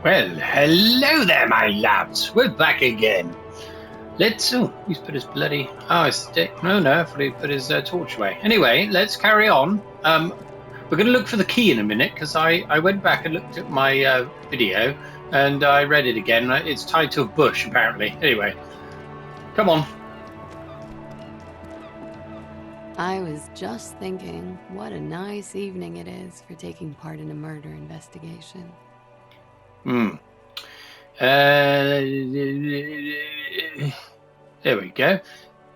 Well, hello there, my lads. We're back again. He's put his bloody... Oh, his stick. No, I thought he put his torch away. Anyway, let's carry on. We're going to look for the key in a minute, because I went back and looked at my video, and I read it again. It's tied to a bush, apparently. Anyway, come on. I was just thinking, what a nice evening it is for taking part in a murder investigation. There we go.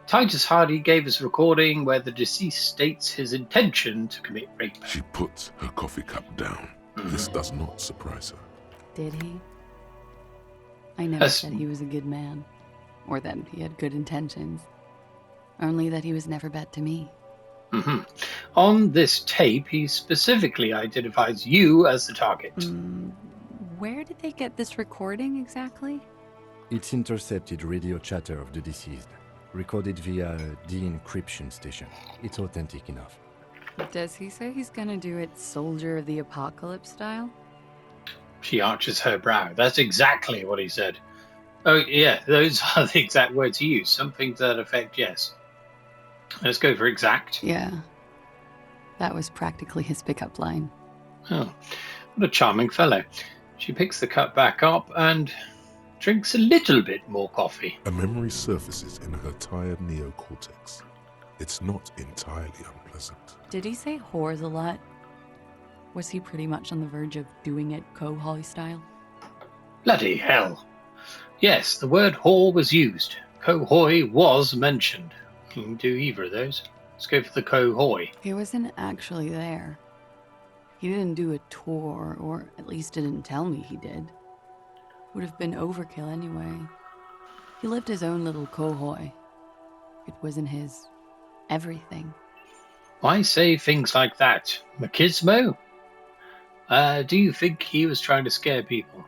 Titus Hardy gave us a recording where the deceased states his intention to commit rape. She puts her coffee cup down. This does not surprise her. Did he? I never said he was a good man, or that he had good intentions. Only that he was never bad to me. On this tape, he specifically identifies you as the target. Where did they get this recording exactly? It's intercepted radio chatter of the deceased, recorded via a de-encryption station. It's authentic enough. Does he say he's gonna do it Soldier of the Apocalypse style? She arches her brow. That's exactly what he said. Oh, yeah, those are the exact words he used. Something to that effect, yes. Let's go for exact. Yeah. That was practically his pickup line. Oh, what a charming fellow. She picks the cup back up and drinks a little bit more coffee. A memory surfaces in her tired neocortex. It's not entirely unpleasant. Did he say whores a lot? Was he pretty much on the verge of doing it Cohoy style? Bloody hell. Yes, the word whore was used. Cohoy was mentioned. You can do either of those. Let's go for the Cohoy. He wasn't actually there. He didn't do a tour, or at least didn't tell me he did. Would have been overkill anyway. He lived his own little Cohoy. It wasn't his everything. Why say things like that? Machismo? Do you think he was trying to scare people?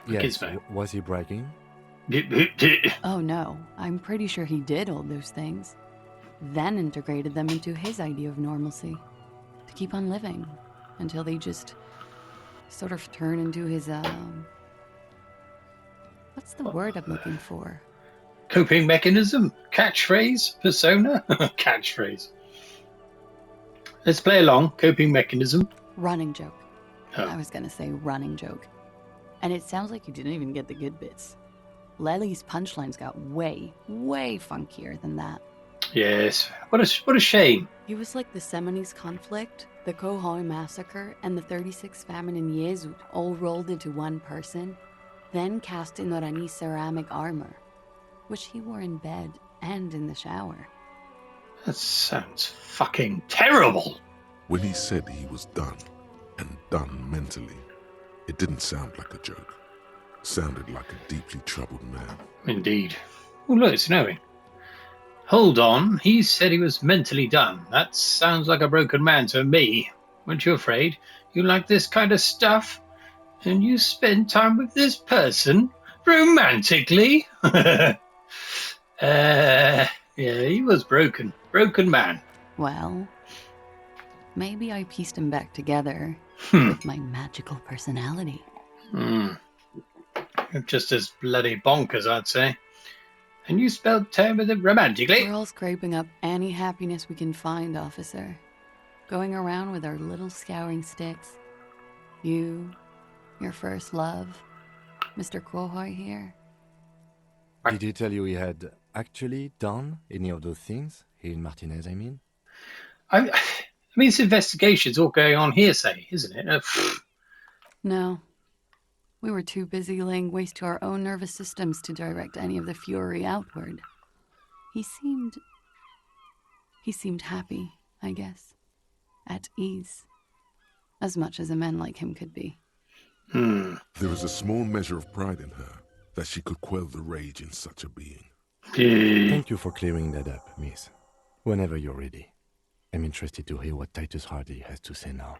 Yes, Machismo. was he bragging? Oh no, I'm pretty sure he did all those things. Then integrated them into his idea of normalcy. To keep on living. Until they just sort of turn into his, what's the word I'm looking for? Coping mechanism? Catchphrase? Persona? Catchphrase. Let's play along. Coping mechanism. Running joke. Oh. I was gonna say running joke. And it sounds like you didn't even get the good bits. Lely's punchlines got way, way funkier than that. Yes. What a shame. He was like the Seminoles conflict, the Cohoy massacre, and the 36 famine in Yezud all rolled into one person, then cast in Orani ceramic armor, which he wore in bed and in the shower. That sounds fucking terrible. When he said he was done, and done mentally, it didn't sound like a joke. It sounded like a deeply troubled man. Indeed. Oh, look, it's snowing. Hold on, he said he was mentally done. That sounds like a broken man to me. Weren't you afraid? You like this kind of stuff? And you spend time with this person? Romantically? Yeah, he was broken. Broken man. Well, maybe I pieced him back together with my magical personality. Just as bloody bonkers, I'd say. And you spelled term with it romantically? We're all scraping up any happiness we can find, officer. Going around with our little scouring sticks. You, your first love, Mr. Cohoy here. Did he tell you he had actually done any of those things? He and Martinez, I mean? I mean, this investigation's all going on hearsay, isn't it? No. We were too busy laying waste to our own nervous systems to direct any of the fury outward. He seemed happy, I guess. At ease. As much as a man like him could be. There is a small measure of pride in her that she could quell the rage in such a being. Thank you for clearing that up, miss. Whenever you're ready. I'm interested to hear what Titus Hardy has to say now.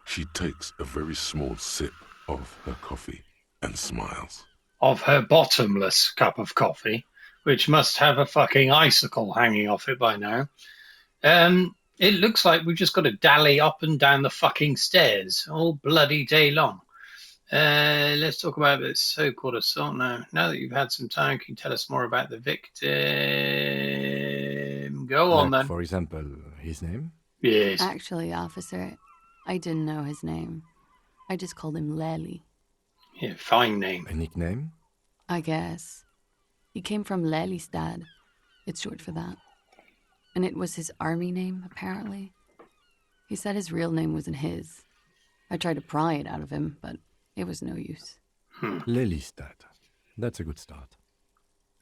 She takes a very small sip of her coffee and smiles. Of her bottomless cup of coffee, which must have a fucking icicle hanging off it by now. It looks like we've just got to dally up and down the fucking stairs all bloody day long. Let's talk about this so-called assault now. Now that you've had some time, can you tell us more about the victim? Go on, Like, then. for example, his name? Yes. Actually, officer, I didn't know his name. I just called him Lely. Yeah, fine name. A nickname? I guess. He came from Lelystad. It's short for that. And it was his army name, apparently. He said his real name wasn't his. I tried to pry it out of him, but it was no use. Lelystad. That's a good start.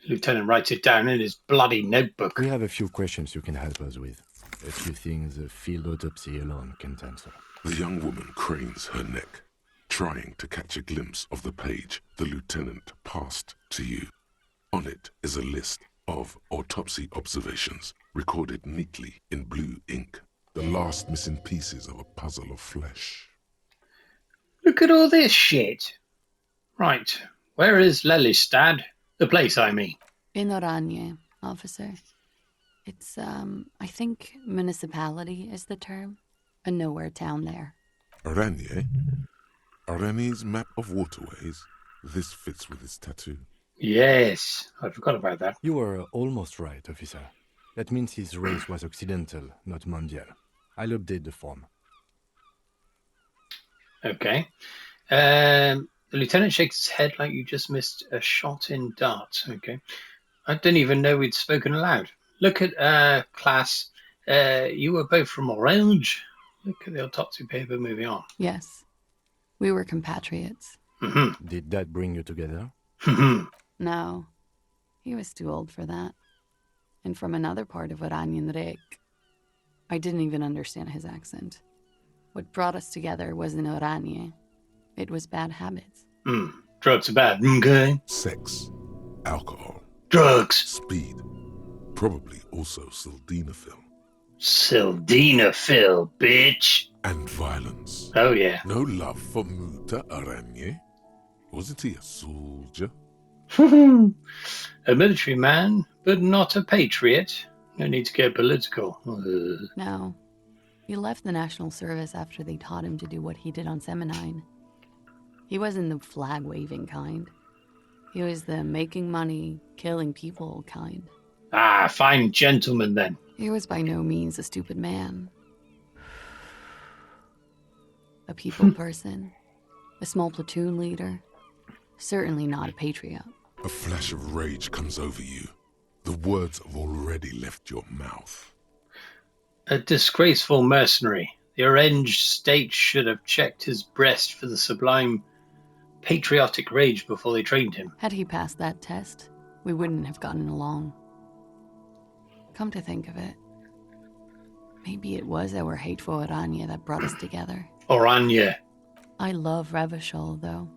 Lieutenant writes it down in his bloody notebook. We have a few questions you can help us with. A few things a field autopsy alone can't answer. The young woman cranes her neck, trying to catch a glimpse of the page the lieutenant passed to you. On it is a list of autopsy observations, recorded neatly in blue ink. The last missing pieces of a puzzle of flesh. Look at all this shit. Right, where is Lelystad? The place, I mean. In Oranje, officer. It's, I think municipality is the term. A nowhere town there. Oranje? Oranje's map of waterways? This fits with his tattoo. Yes, I forgot about that. You were almost right, officer. That means his race was occidental, not mondial. I'll update the form. Okay. The lieutenant shakes his head like you just missed a shot in darts. Okay. I didn't even know we'd spoken aloud. Look at class. You were both from Orange. Look at the autopsy paper moving on. Yes. We were compatriots. Mm-hmm. Did that bring you together? No. He was too old for that. And from another part of Oranjenrijk. I didn't even understand his accent. What brought us together wasn't Oranje. It was bad habits. Drugs are bad. Okay. Sex, alcohol, Drugs. speed, probably also sildenafil, Sildenafil, bitch. and violence. Oh, yeah. No love for Muta Aranje? Wasn't he a soldier? A military man, but not a patriot. No need to get political. No. He left the National Service after they taught him to do what he did on Seminine. He wasn't the flag-waving kind. He was the making money, killing people kind. Ah, fine gentleman then. He was by no means a stupid man. A people person. A small platoon leader. Certainly not a patriot. A flash of rage comes over you. The words have already left your mouth. A disgraceful mercenary. The Orange State should have checked his breast for the sublime patriotic rage before they trained him. Had he passed that test, we wouldn't have gotten along. Come to think of it, maybe it was our hateful Oranje that brought us together. Oranje. I love Revachol, though.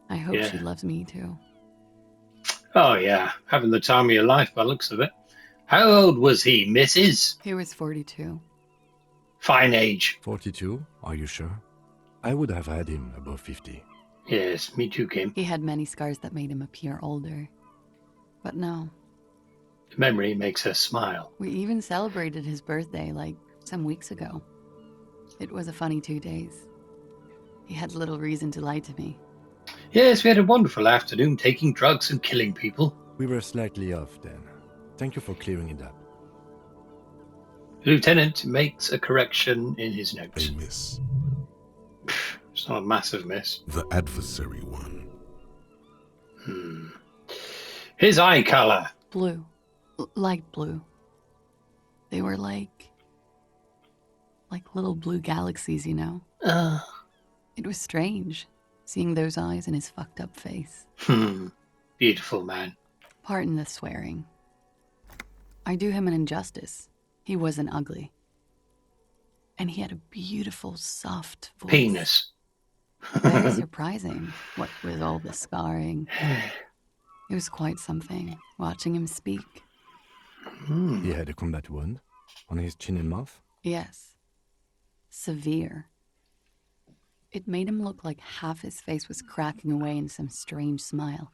I hope Yeah. she loves me, too. Oh, yeah. Having the time of your life by the looks of it. How old was he, Mrs.? He was 42. Fine age. 42? Are you sure? I would have had him above 50. Yes, me too, Kim. He had many scars that made him appear older. But no, The memory makes her smile. we even celebrated his birthday, like, some weeks ago. It was a funny 2 days. He had little reason to lie to me. Yes, we had a wonderful afternoon taking drugs and killing people. We were slightly off then. Thank you for clearing it up. The lieutenant makes a correction in his notes. A miss. It's not a massive miss. The adversary one. His eye colour. Blue. Light blue. They were like little blue galaxies, you know? It was strange, seeing those eyes in his fucked up face. Beautiful man. Pardon the swearing. I do him an injustice. He wasn't ugly. And he had a beautiful, soft voice. Penis. Very surprising, what with all the scarring. It was quite something, watching him speak. He had a combat wound on his chin and mouth. Yes. Severe. It made him look like half his face was cracking away in some strange smile.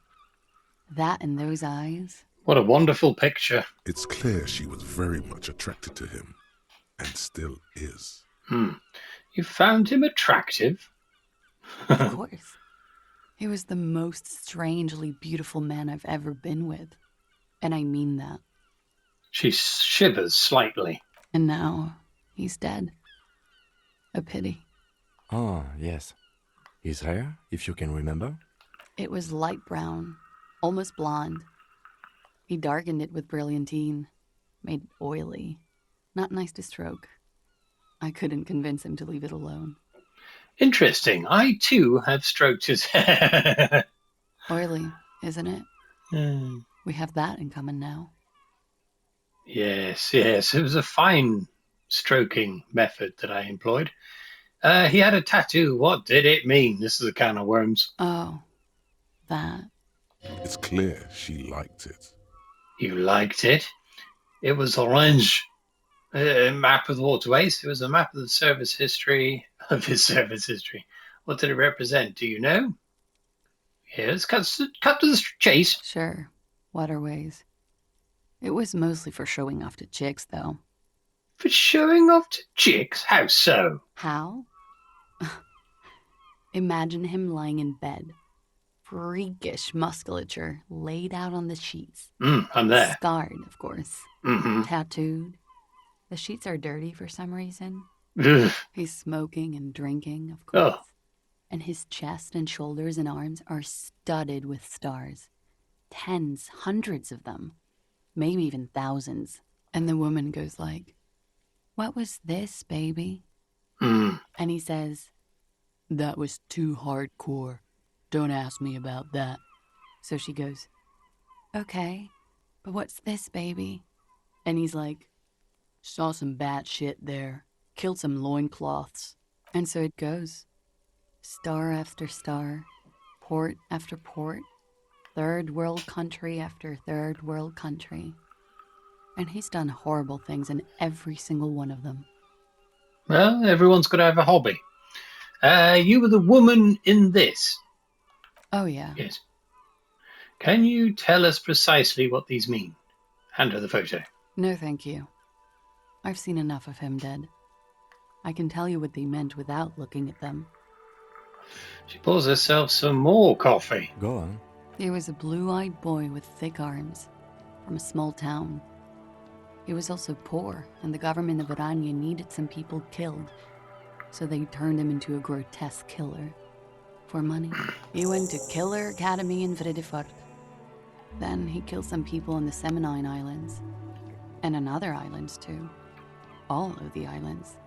That and those eyes. What a wonderful picture. It's clear she was very much attracted to him, and still is. You found him attractive? Of course. He was the most strangely beautiful man I've ever been with. And I mean that. She shivers slightly. And now, he's dead. A pity. Ah, yes. His hair, if you can remember? It was light brown, almost blonde. He darkened it with brilliantine, made it oily. Not nice to stroke. I couldn't convince him to leave it alone. Interesting. I too have stroked his hair. Oily, isn't it? Hmm. We have that in common now. Yes, yes. It was a fine stroking method that I employed. He had a tattoo. What did it mean? This is a can of worms. Oh, that. It's clear she liked it. You liked it? It was orange. A map of the waterways. It was a map of the service history of his service history. What did it represent? Do you know? Yes, cut to the chase. Sure, waterways. It was mostly for showing off to chicks, though. For showing off to chicks? How so? How? Imagine him lying in bed. Freakish musculature laid out on the sheets. I'm there. Scarred, of course. Mm-hmm. Tattooed. The sheets are dirty for some reason. Ugh. He's smoking and drinking, of course. Oh. And his chest and shoulders and arms are studded with stars. Tens, hundreds of them. Maybe even thousands. And the woman goes like, "What was this, baby?" Mm. And he says, "That was too hardcore. Don't ask me about that." So she goes, "Okay, but what's this, baby?" And he's like, "Saw some bat shit there. Killed some loincloths." And so it goes. Star after star. Port after port. Third world country after third world country. And he's done horrible things in every single one of them. Well, everyone's got to have a hobby. You were the woman in this. Oh, yeah. Yes. Can you tell us precisely what these mean? Hand her the photo. No, thank you. I've seen enough of him dead. I can tell you what they meant without looking at them. She pours herself some more coffee. Go on. He was a blue-eyed boy with thick arms, from a small town. He was also poor, and the government of Aranya needed some people killed, so they turned him into a grotesque killer. For money. He went to Killer Academy in Vredefort. Then he killed some people on the Semenine Islands. And on other islands, too. All of the islands.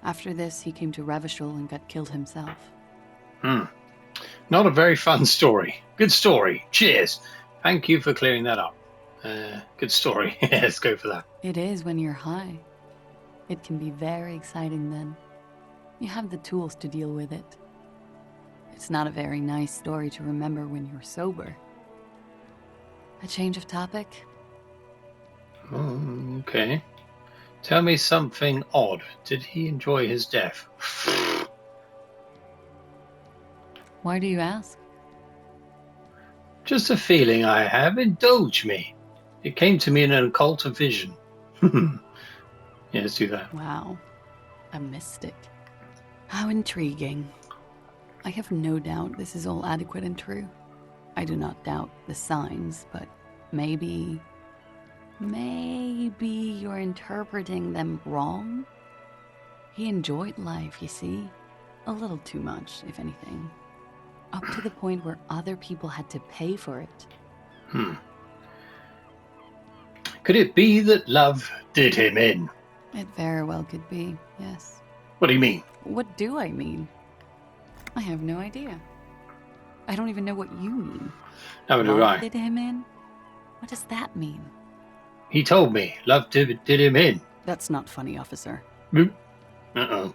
After this, he came to Revachol and got killed himself. Not a very fun story. Good story. Cheers. Thank you for clearing that up. Good story. Let's go for that. It is when you're high. It can be very exciting then. You have the tools to deal with it. It's not a very nice story to remember when you're sober. A change of topic? Oh, okay. Tell me something odd. Did he enjoy his death? Why do you ask? Just a feeling I have. Indulge me. It came to me in an occult vision. Yeah, let's do that. Wow. A mystic. How intriguing. I have no doubt this is all adequate and true. I do not doubt the signs, but maybe you're interpreting them wrong? He enjoyed life, you see. A little too much, if anything. Up to the point where other people had to pay for it. Could it be that love did him in? It very well could be, yes. What do you mean? What do I mean? I have no idea. I don't even know what you mean. Neither do Love I. did him in? What does that mean? He told me love did him in. That's not funny, officer. Uh-oh.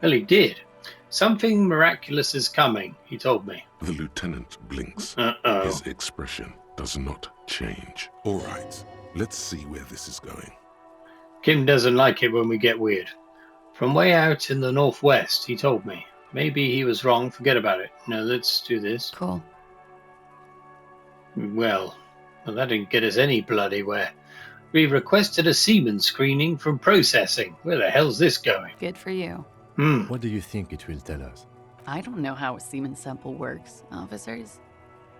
Well, he did. Something miraculous is coming, he told me. The lieutenant blinks. Uh-oh. His expression does not change. All right, let's see where this is going. Kim doesn't like it when we get weird. From way out in the northwest, he told me. Maybe he was wrong, forget about it. No, let's do this. Cool. Well, that didn't get us any bloody where. We requested a semen screening from processing. Where the hell's this going? Good for you. What do you think it will tell us? I don't know how a semen sample works, officers.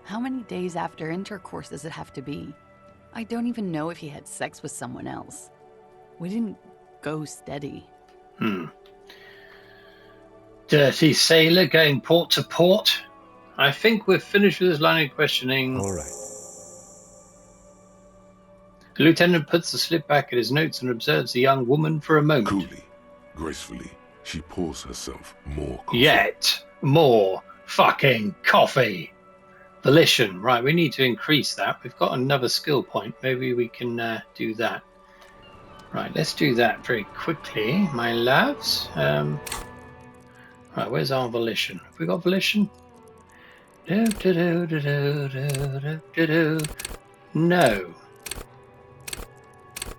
How many days after intercourse does it have to be? I don't even know if he had sex with someone else. We didn't go steady. Dirty sailor going port to port. I think we're finished with this line of questioning. All right. The lieutenant puts the slip back at his notes and observes the young woman for a moment. Coolly, gracefully, she pours herself more coffee. Yet more fucking coffee. Volition. Right, we need to increase that. We've got another skill point. Maybe we can do that. Right, let's do that very quickly, my loves. Right, where's our volition? Have we got volition? No.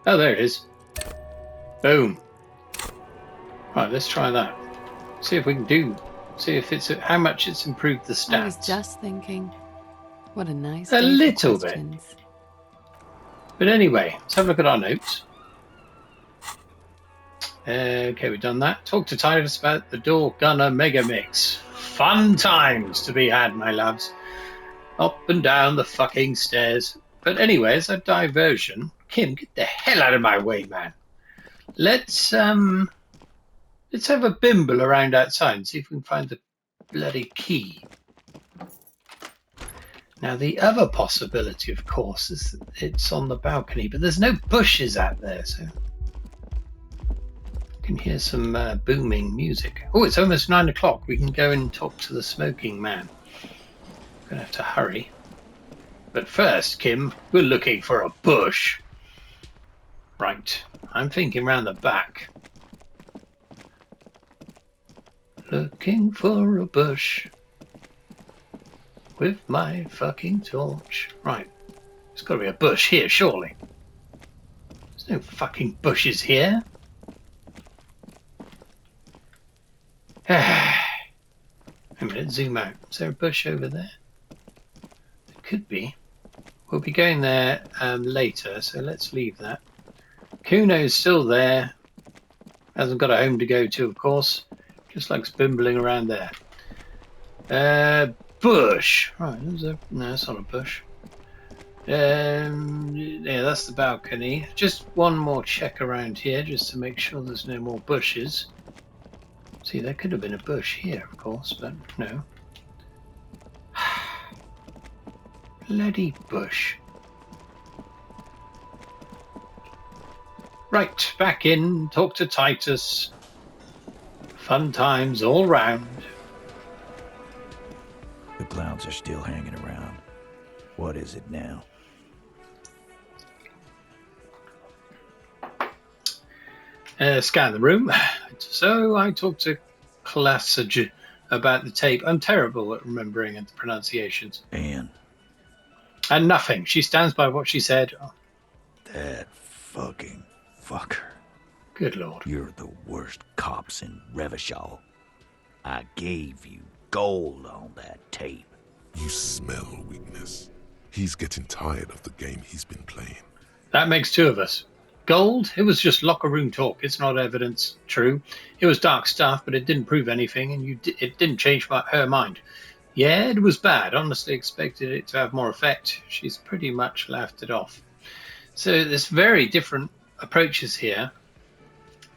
Oh, there it is. Boom. Right, let's try that. See if we can do. See if it's how much it's improved the stats. I was just thinking, what a nice A day for little bit. questions. But anyway, let's have a look at our notes. Okay, we've done that. Talk to Titus about the Door Gunner Mega Mix. Fun times to be had, my loves. Up and down the fucking stairs. But anyway, as a diversion, Kim, get the hell out of my way, man. Let's have a bimble around outside and see if we can find the bloody key. Now, the other possibility, of course, is that it's on the balcony, but there's no bushes out there, so you can hear some booming music. Oh, it's almost 9 o'clock. We can go and talk to the smoking man. We're going to have to hurry. But first, Kim, we're looking for a bush. Right, I'm thinking round the back. Looking for a bush with my fucking torch. Right, there's got to be a bush here, surely. There's no fucking bushes here. A minute, zoom out. Is there a bush over there? There could be. We'll be going there later, so let's leave that. Kuno's still there. Hasn't got a home to go to, of course. Just likes bimbling around there. Bush. Right, no, that's not a bush. Yeah, that's the balcony. Just one more check around here, just to make sure there's no more bushes. See, there could have been a bush here, of course, but no. Bloody bush. Right, back in, talk to Titus. Fun times all round. The clowns are still hanging around. What is it now? Scan the room. So I talked to Classage about the tape. I'm terrible at remembering the pronunciations. And nothing. She stands by what she said. Oh, that fucking fucker. good lord. You're the worst cops in Revachol. I gave you gold on that tape. You smell weakness. He's getting tired of the game he's been playing. That makes two of us. Gold, it was just locker room talk. It's not evidence. True. It was dark stuff, but it didn't prove anything, and it didn't change her mind. Yeah, it was bad. Honestly expected it to have more effect. She's pretty much laughed it off. So there's very different approaches here.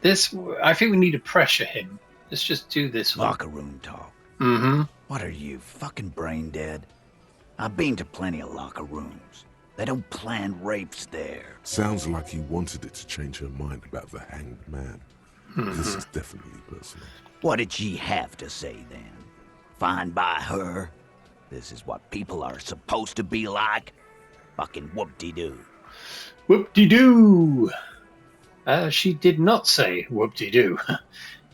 I think we need to pressure him. Let's just do this one. Locker room talk. Mm-hmm. What are you, fucking brain dead? I've been to plenty of locker rooms. They don't plan rapes there. Sounds like he wanted it to change her mind about the hanged man. This is definitely personal. What did she have to say then? Fine by her? This is what people are supposed to be like? Fucking whoop-de-doo. Whoop-de-doo! She did not say whoop-de-doo.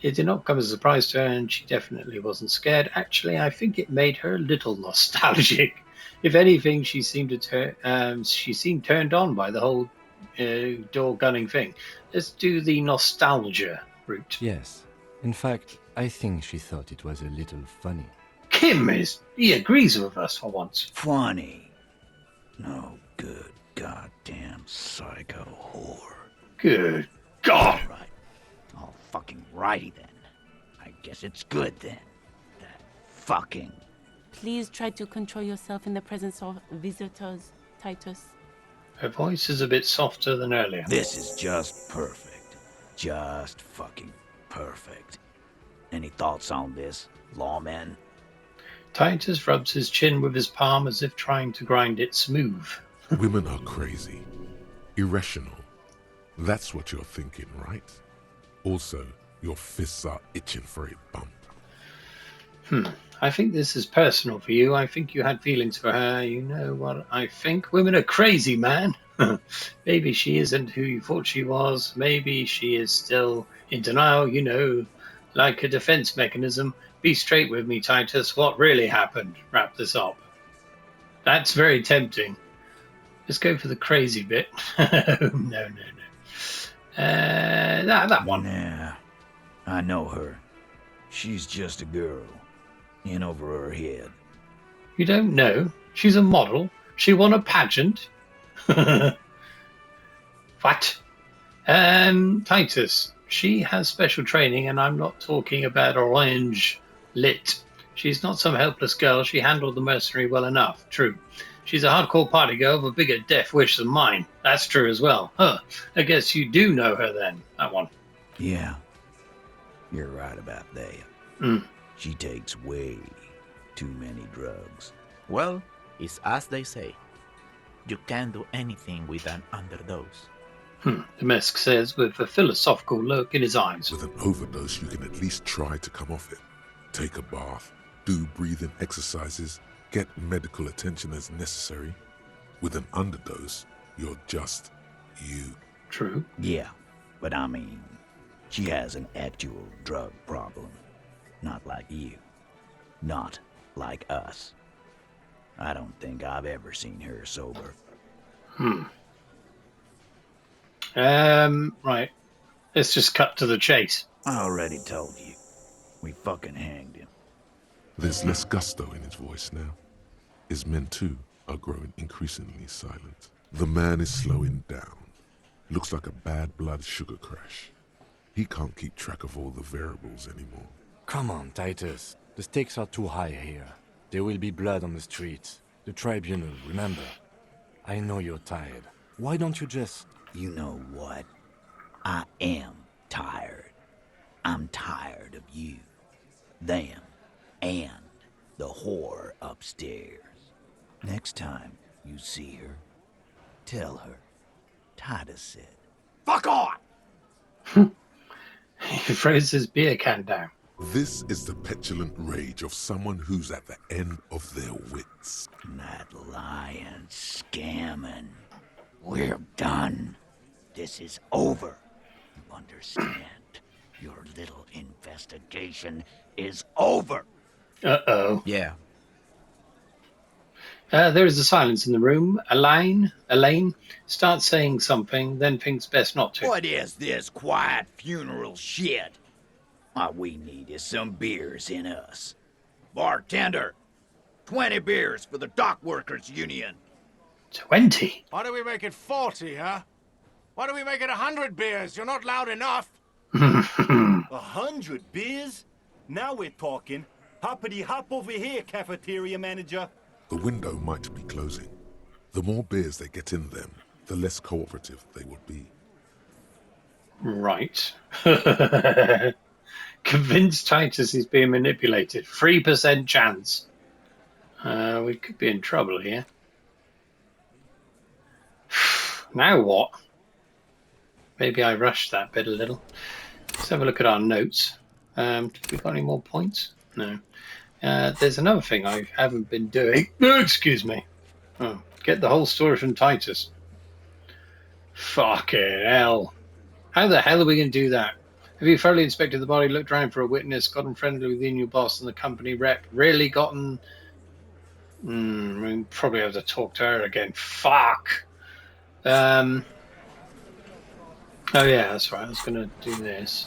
It did not come as a surprise to her, and she definitely wasn't scared. Actually, I think it made her a little nostalgic. If anything, she seemed turned on by the whole door gunning thing. Let's do the nostalgia route. Yes. In fact, I think she thought it was a little funny. Kim he agrees with us for once. Funny. No good goddamn psycho whore. Good God! All right. All fucking righty then. I Guess it's good then. That fucking... Please try to control yourself in the presence of visitors, Titus. Her voice is a bit softer than earlier. This is just perfect. Just fucking perfect. Any thoughts on this, lawman? Titus rubs his chin with his palm as if trying to grind it smooth. Women are crazy. Irrational. That's what you're thinking, right? Also, your fists are itching for a bump. I think this is personal for you. I think you had feelings for her. You know what I think? Women are crazy, man. Maybe she isn't who you thought she was. Maybe she is still in denial, you know, like a defense mechanism. Be straight with me, Titus. What really happened? Wrap this up. That's very tempting. Let's go for the crazy bit. No. That one. Yeah, I know her. She's just a girl. In over her head. You don't know? She's a model. She won a pageant. What? Titus. She has special training, and I'm not talking about orange lit. She's not some helpless girl. She handled the mercenary well enough. True. She's a hardcore party girl with a bigger death wish than mine. That's true as well. Huh. I guess you do know her then. That one. Yeah. You're right about that. She takes way too many drugs. Well, it's as they say. You can't do anything with an underdose. Demesk says with a philosophical look in his eyes. With an overdose, you can at least try to come off it. Take a bath, do breathing exercises, get medical attention as necessary. With an underdose, you're just you. True. Yeah, but I mean, she has an actual drug problem. Not like you. Not like us. I don't think I've ever seen her sober. Right. Let's just cut to the chase. I already told you. We fucking hanged him. There's less gusto in his voice now. His men too are growing increasingly silent. The man is slowing down. Looks like a bad blood sugar crash. He can't keep track of all the variables anymore. Come on, Titus. The stakes are too high here. There will be blood on the streets. The tribunal, remember. I know you're tired. Why don't you just... You know what? I am tired. I'm tired of you, them, and the whore upstairs. Next time you see her, tell her Titus said, "Fuck on!" He throws his beer can down. This is the petulant rage of someone who's at the end of their wits. That lying, scamming. We're done. This is over. You understand? Your little investigation is over. Uh-oh. Yeah. There is a silence in the room. Elaine starts saying something, then thinks best not to. What is this quiet funeral shit? All we need is some beers in us. Bartender, 20 beers for the Dock Workers Union. 20? Why do we make it 40, huh? Why do we make it 100 beers? You're not loud enough. 100 beers? Now we're talking. Hoppity hop over here, cafeteria manager. The window might be closing. The more beers they get in them, the less cooperative they would be. Right. Convinced Titus is being manipulated. 3% chance. We could be in trouble here. Now what? Maybe I rushed that bit a little. Let's have a look at our notes. Have we got any more points? No. There's another thing I haven't been doing. Excuse me. Oh, get the whole story from Titus. Fucking hell. How the hell are we going to do that? Have you thoroughly inspected the body, looked around for a witness, gotten friendly with the new boss and the company rep, really gotten... we probably have to talk to her again. Fuck! Oh yeah, that's right. I was going to do this.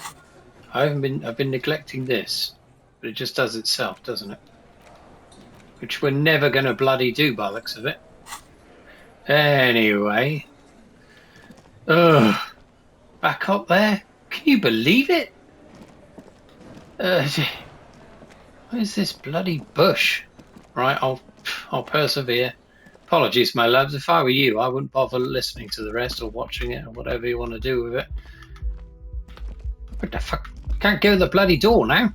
I've been neglecting this, but it just does itself, doesn't it? Which we're never going to bloody do by the looks of it. Anyway. Ugh. Back up there? Can you believe it? Where's this bloody bush? Right, I'll persevere. Apologies, my loves. If I were you, I wouldn't bother listening to the rest or watching it or whatever you want to do with it. What the fuck? I can't go to the bloody door now.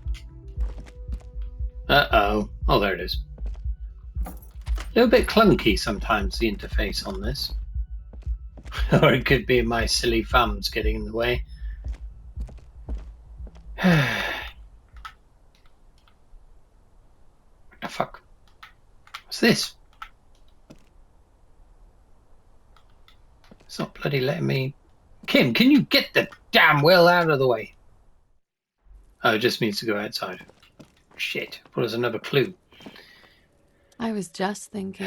Uh-oh. Oh, there it is. A little bit clunky sometimes, the interface on this. Or it could be my silly thumbs getting in the way. What the fuck? What's this? It's not bloody letting me... Kim, can you get the damn well out of the way? Oh, it just means to go outside. Shit. What is another clue? I was just thinking,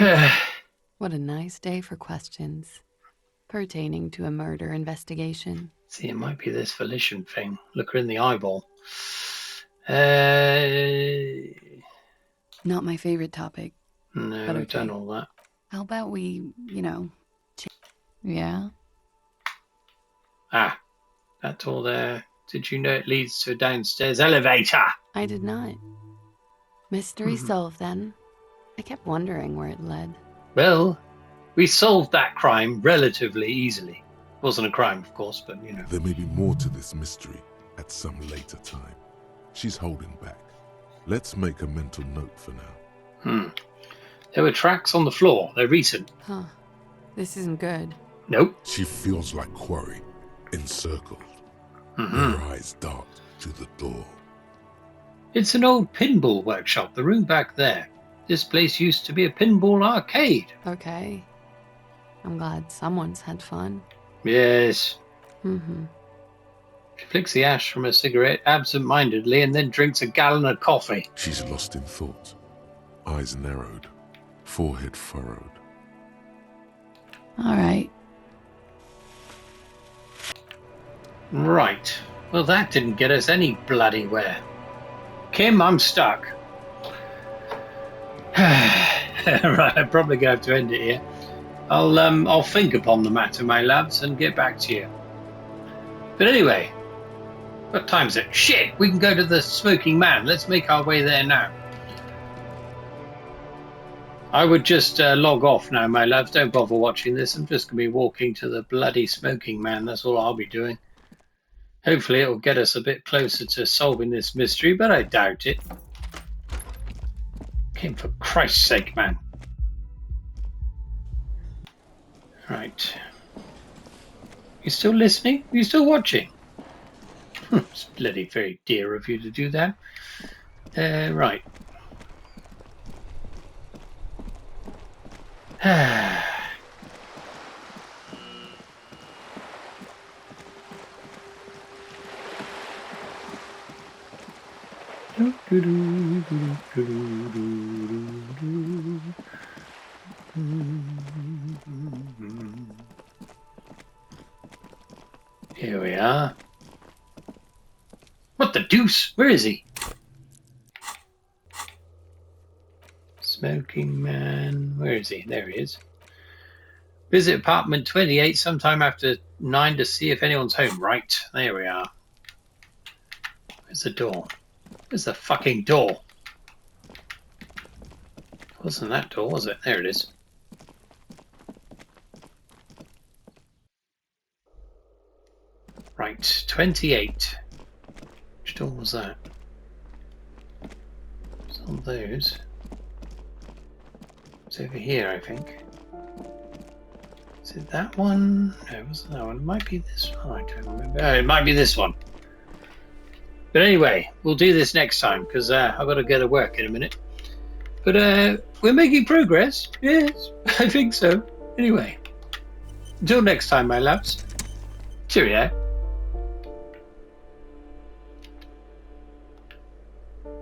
what a nice day for questions pertaining to a murder investigation. See, it might be this volition thing. Look her in the eyeball. Not my favorite topic. No, but we've okay. done all that. How about we, yeah? Ah, that door there. Did you know it leads to a downstairs elevator? I did not. Mystery solved then. I kept wondering where it led. Well, we solved that crime relatively easily. Wasn't a crime, of course, but you know. There may be more to this mystery at some later time. She's holding back. Let's make a mental note for now. There were tracks on the floor. They're recent. Huh. This isn't good. Nope. She feels like quarry, encircled. Her eyes dart to the door. It's an old pinball workshop, the room back there. This place used to be a pinball arcade. Okay. I'm glad someone's had fun. Yes. Mm-hmm. She flicks the ash from her cigarette absent-mindedly and then drinks a gallon of coffee. She's lost in thought. Eyes narrowed. Forehead furrowed. All right. Right. Well, that didn't get us any bloody where. Kim, I'm stuck. Right, I'm probably going to have to end it here. I'll think upon the matter, my lads, and get back to you. But anyway, what time is it? Shit, we can go to the Smoking Man. Let's make our way there now. I would just log off now, my lads. Don't bother watching this. I'm just going to be walking to the bloody Smoking Man. That's all I'll be doing. Hopefully it will get us a bit closer to solving this mystery, but I doubt it. Kim, for Christ's sake, man. Right. You still listening? You still watching? It's bloody very dear of you to do that. Right. Here we are. What the deuce? Where is he? Smoking Man. Where is he? There he is. Visit apartment 28 sometime after 9 to see if anyone's home. Right. There we are. Where's the door? Where's the fucking door? It wasn't that door, was it? There it is. Right. 28. Which door was that? It's on those. It's over here, I think. Is it that one? No, it wasn't that one. It might be this one. I don't remember. Oh, it might be this one. But anyway, we'll do this next time because I've got to go to work in a minute. But we're making progress. Yes, I think so. Anyway, until next time, my loves. Cheerio.